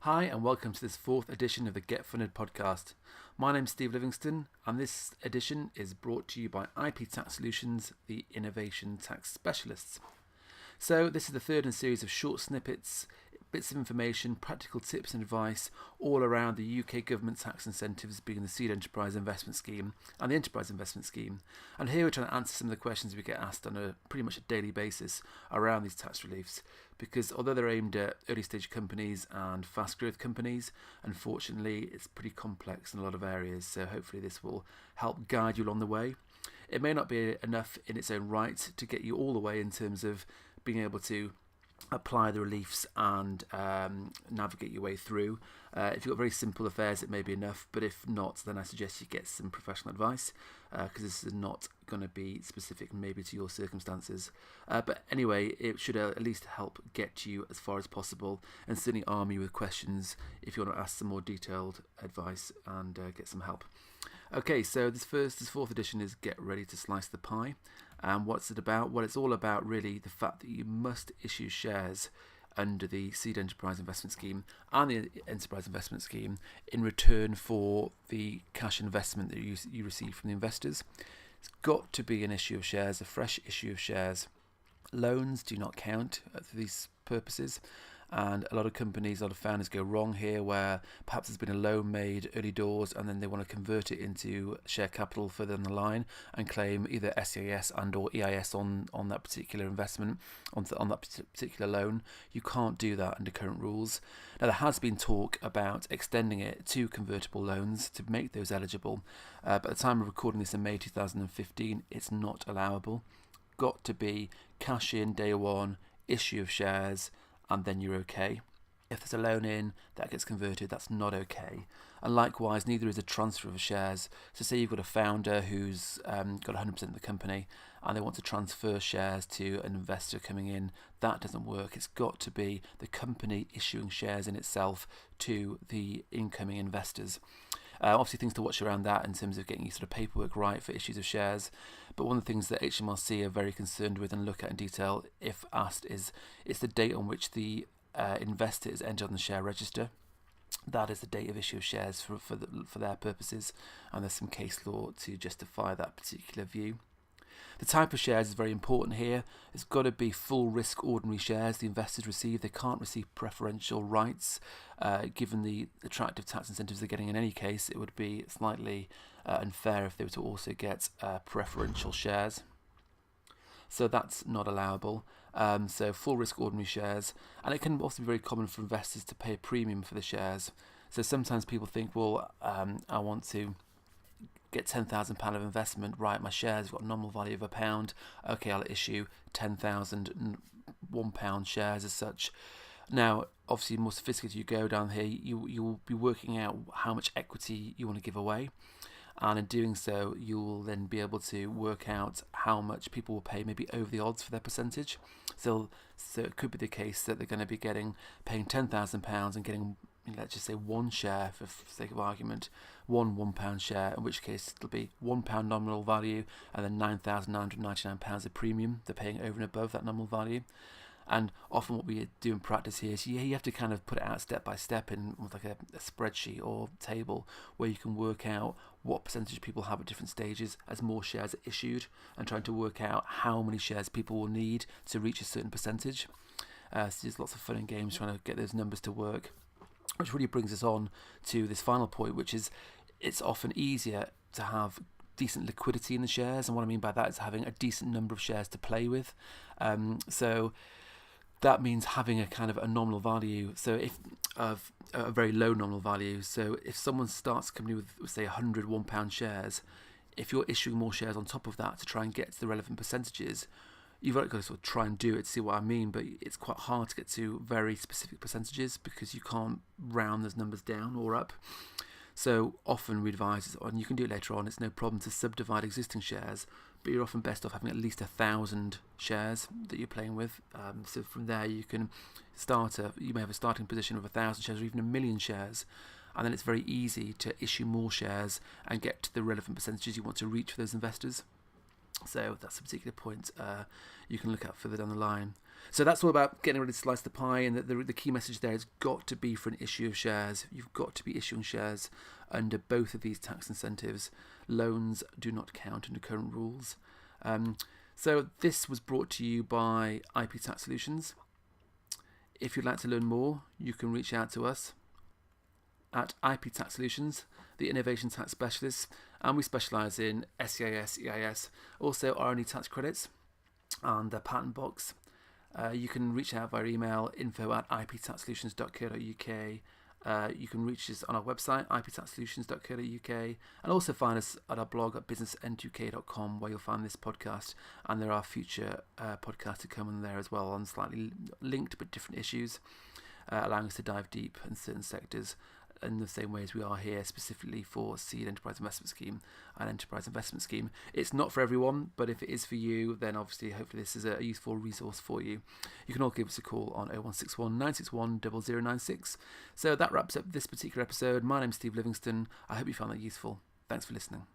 Hi, and welcome to this fourth edition of the Get Funded podcast. My name's Steve Livingston, and this edition is brought to you by IP Tax Solutions, the innovation tax specialists. So, this is the third in a series of short snippets, bits of information, practical tips and advice all around the UK government tax incentives, being the Seed Enterprise Investment Scheme and the Enterprise Investment Scheme. And here we're trying to answer some of the questions we get asked on a pretty much a daily basis around these tax reliefs, because although they're aimed at early stage companies and fast growth companies, unfortunately it's pretty complex in a lot of areas, so hopefully this will help guide you along the way. It may not be enough in its own right to get you all the way in terms of being able to apply the reliefs and navigate your way through. If you've got very simple affairs, it may be enough, but if not, then I suggest you get some professional advice, because this is not going to be specific maybe to your circumstances. But anyway, it should at least help get you as far as possible, and certainly arm you with questions if you want to ask some more detailed advice and get some help. Okay, so this fourth edition is Get Ready to Slice the Pie. And what's it about? Well, it's all about really the fact that you must issue shares under the Seed Enterprise Investment Scheme and the Enterprise Investment Scheme in return for the cash investment that you receive from the investors. It's got to be an issue of shares, a fresh issue of shares. Loans do not count for these purposes. And a lot of companies, a lot of founders go wrong here, where perhaps there's been a loan made early doors and then they want to convert it into share capital further down the line and claim either SEIS and or EIS on that particular investment, on that particular loan. You can't do that under current rules. Now, there has been talk about extending it to convertible loans to make those eligible. But at the time of recording this in May 2015, it's not allowable. Got to be cash in day one, issue of shares, and then you're okay. If there's a loan in that gets converted, that's not okay. And likewise, neither is a transfer of shares. So say you've got a founder who's got 100% of the company and they want to transfer shares to an investor coming in. That doesn't work. It's got to be the company issuing shares in itself to the incoming investors. Obviously, things to watch around that in terms of getting your sort of paperwork right for issues of shares. But one of the things that HMRC are very concerned with and look at in detail, if asked, is it's the date on which the investor is entered on the share register. That is the date of issue of shares for their purposes, and there's some case law to justify that particular view. The type of shares is very important here. It's got to be full risk ordinary shares the investors receive. They can't receive preferential rights. Given the attractive tax incentives they're getting in any case, it would be slightly unfair if they were to also get preferential shares. So that's not allowable. So full risk ordinary shares. And it can also be very common for investors to pay a premium for the shares. So sometimes people think, well, I want to get £10,000 of investment, right, my shares have got a nominal value of £1, okay, I'll issue 10,000 £1 shares as such. Now, obviously, the more sophisticated you go down here, you'll be working out how much equity you want to give away, and in doing so, you'll then be able to work out how much people will pay, maybe over the odds for their percentage. So it could be the case that they're going to be paying £10,000 and getting, let's just say, one share for sake of argument, one £1 share, in which case it'll be £1 nominal value and then £9,999 of premium they're paying over and above that nominal value. And often what we do in practice here is you have to kind of put it out step by step in with like a spreadsheet or table where you can work out what percentage people have at different stages as more shares are issued, and trying to work out how many shares people will need to reach a certain percentage. So there's lots of fun and games trying to get those numbers to work, which really brings us on to this final point, which is it's often easier to have decent liquidity in the shares, and what I mean by that is having a decent number of shares to play with. So that means having a kind of a nominal value, so if of a very low nominal value. So if someone starts a company with say 100 £1 shares, if you're issuing more shares on top of that to try and get to the relevant percentages, you've got to sort of try and do it to see what I mean, but it's quite hard to get to very specific percentages because you can't round those numbers down or up. So often we advise, and you can do it later on, it's no problem to subdivide existing shares, but you're often best off having at least 1,000 shares that you're playing with. So from there you can you may have a starting position of 1,000 shares or even 1,000,000 shares, and then it's very easy to issue more shares and get to the relevant percentages you want to reach for those investors. So that's a particular point you can look at further down the line. So that's all about getting ready to slice the pie, and the key message there has got to be for an issue of shares. You've got to be issuing shares under both of these tax incentives. Loans do not count under current rules. So this was brought to you by IP Tax Solutions. If you'd like to learn more, you can reach out to us at IP Tax Solutions, the innovation tax specialists, and we specialise in SEIS, EIS, also R&D tax credits and the patent box. You can reach out via email, info@iptaxsolutions.co.uk. You can reach us on our website, iptaxsolutions.co.uk, and also find us at our blog at businessn2k.com, where you'll find this podcast, and there are future podcasts to come in there as well on slightly linked but different issues, allowing us to dive deep in certain sectors in the same way as we are here, specifically for Seed Enterprise Investment Scheme and Enterprise Investment Scheme. It's not for everyone, but if it is for you, then obviously hopefully this is a useful resource for you. You can all give us a call on 0161 961 0096. So that wraps up this particular episode. My name's Steve Livingston. I hope you found that useful. Thanks for listening.